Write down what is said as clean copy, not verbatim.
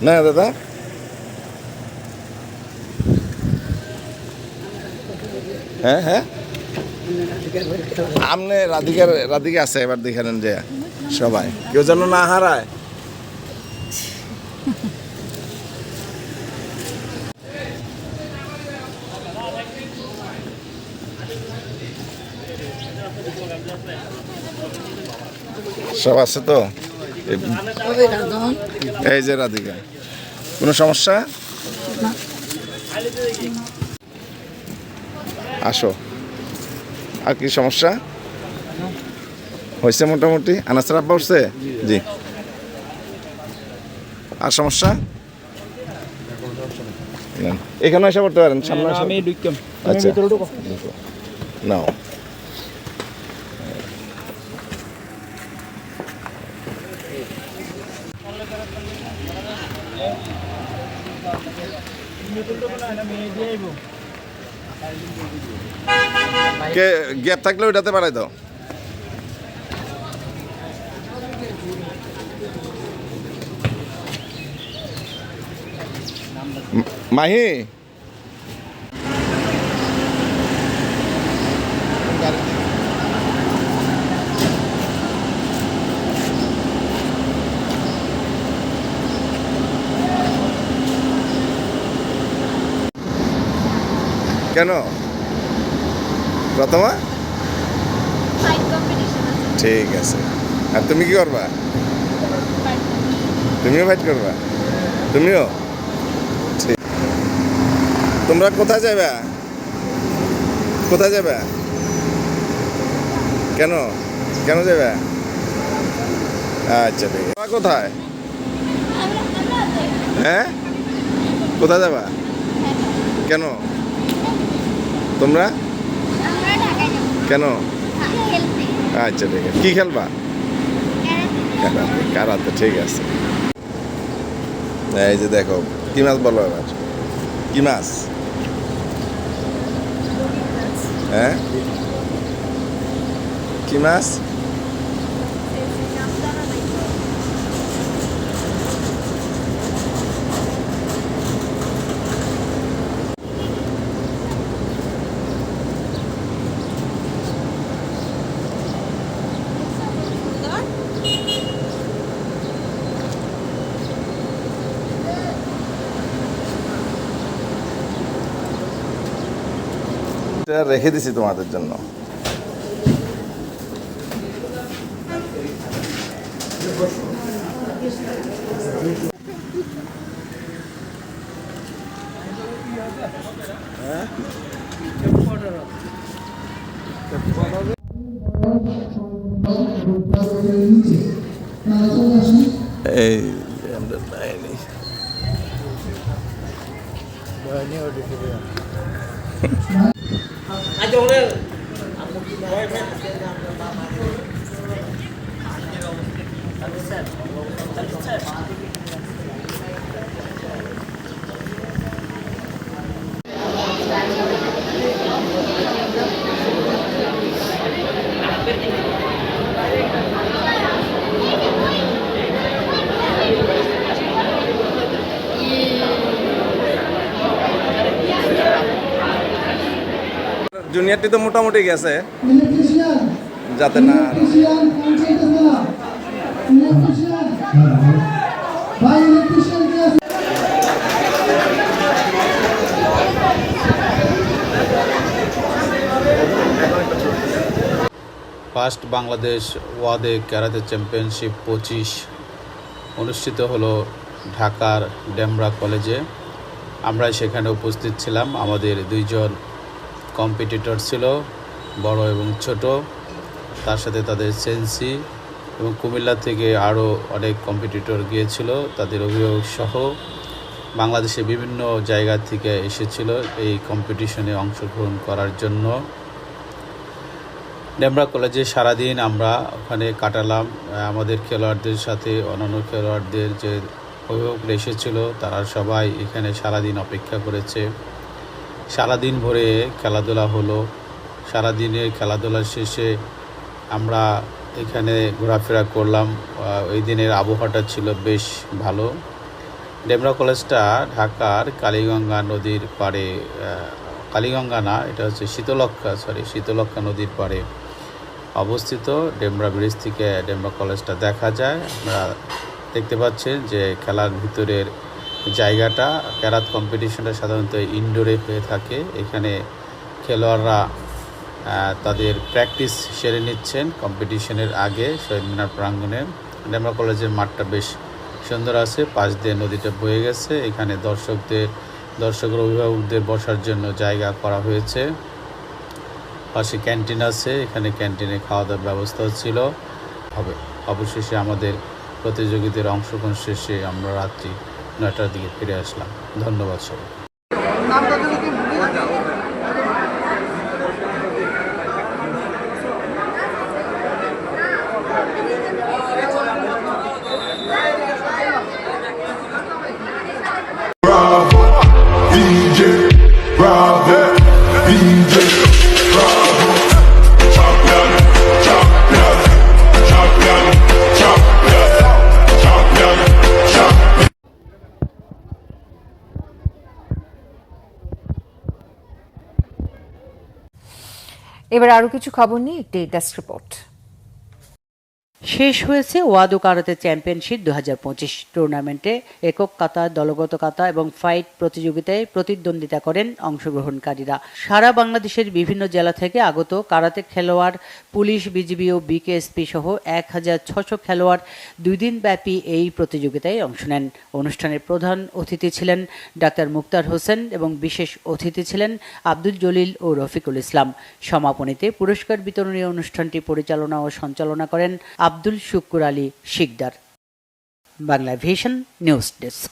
না দাদা, হ্যাঁ হ্যাঁ, আমনে রাধিকা আছে, এবার দেখে নেন যে সবাই কেউ যেন না হারায়। সব আছে তো? এই যে রাধিকা, কোনো সমস্যা? আসো। আর কি সমস্যা হয়েছে? মোটামুটি আনাসের আব্বা উঠছে? জি। আর সমস্যা? এখানে এসে পড়তে পারেন, সামনে এসে। আচ্ছা, নাও। কে গ্যাপ থাকলে ওইটাতে বাড়াই দাও। মাহি, কেন প্রথমা? ঠিক আছে। আর তুমি কি করবা? তুমিও ফাইট করবা? তুমিও? ঠিক। তোমরা কোথায় যাবে? কোথায় যাবে? কেন কেন যাবে? আচ্ছা ঠিক আছে। কোথায়? হ্যাঁ, কোথায় যাবা? কেন তোমরা? কেন? আচ্ছা ঠিক আছে। কি খেলবা? কারাতে। ঠিক আছে। এই যে দেখো, কি মাছ বলো এবার? কি মাছ? হ্যাঁ, কি মাছ? রেখে দিছি তোমাদের জন্য। এই জুনিয়রটি তো মোটামুটি গেছে, যাতে না ফার্স্ট বাংলাদেশ ওয়াদে ক্যারাতে চ্যাম্পিয়নশিপ 25 অনুষ্ঠিত হলো ঢাকার ডেমরা কলেজে। আমরা সেখানে উপস্থিত ছিলাম। আমাদের দুইজন কম্পিটিটর ছিল, বড় এবং ছোট, তার সাথে তাদের সেন্সি, এবং কুমিল্লা থেকে আরও অনেক কম্পিটিটর গিয়েছিল, তাদের অভিভাবক সহ বাংলাদেশে বিভিন্ন জায়গা থেকে এসেছিল এই কম্পিটিশনে অংশগ্রহণ করার জন্য। ডেমরা কলেজে সারাদিন আমরা ওখানে কাটালাম। আমাদের খেলোয়াড়দের সাথে অন্যান্য খেলোয়াড়দের যে অভিভাবকরা এসেছিল তারা সবাই এখানে সারাদিন অপেক্ষা করেছে। সারাদিন ভরে খেলাধুলা হলো। সারাদিনের খেলাধুলার শেষে আমরা এখানে ঘোরাফেরা করলাম। ওই দিনের আবহাওয়াটা ছিল বেশ ভালো। ডেমরা কলেজটা ঢাকার কালীগঙ্গা নদীর পাড়ে, কালীগঙ্গা না, এটা হচ্ছে শীতলক্ষ্যা নদীর পাড়ে অবস্থিত। ডেমরা ব্রিজ থেকে ডেমরা কলেজটা দেখা যায়। আপনারা দেখতে পাচ্ছেন যে খেলার ভিতরের জায়গাটা, ক্যারাত কম্পিটিশনটা সাধারণত ইনডোরে হয়ে থাকে। এখানে খেলোয়াড়রা তাদের প্র্যাকটিস সেরে নিচ্ছেন কম্পিটিশনের আগে শহীদ মিনার প্রাঙ্গণে। ডেমরা কলেজের মাঠটা বেশ সুন্দর আছে, পাশ দিয়ে নদীটা বয়ে গেছে। এখানে দর্শকের অভিভাবকদের বসার জন্য জায়গা করা হয়েছে। পাশে ক্যান্টিন আছে, এখানে ক্যান্টিনে খাওয়া দাওয়ার ব্যবস্থা ছিল। অবশেষে আমাদের প্রতিযোগিতার অংশগ্রহণ শেষে আমরা রাত্রি 9টার দিকে ফিরে আসলাম। ধন্যবাদ সবাই। এবার আরো কিছু খবর নিয়ে একটি ডেস্ক রিপোর্ট। শেষ হয়েছে ওয়াদো কারাতে চ্যাম্পিয়নশিপ 2025 টুর্নামেন্টে একক কাতা, দলগত কাতা এবং ফাইট প্রতিযোগিতায় প্রতিদ্বন্দ্বিতা করেন অংশগ্রহণকারীরা। সারা বাংলাদেশের বিভিন্ন জেলা থেকে আগত কারাতে খেলোয়াড়, পুলিশ, বিজিবি ও বিকেএসপি সহ 1600 খেলোয়াড় 2 দিন ব্যাপী এই প্রতিযোগিতায় অংশ নেন। অনুষ্ঠানের প্রধান অতিথি ছিলেন ডাক্তার মুক্তার হোসেন এবং বিশেষ অতিথি ছিলেন আব্দুল জলিল ও রফিকুল ইসলাম। সমাপনীতে পুরস্কার বিতরণী অনুষ্ঠানটি পরিচালনা ও সঞ্চালনা করেন Abdul Shukur Ali Sikdar. Bangla vision news desk.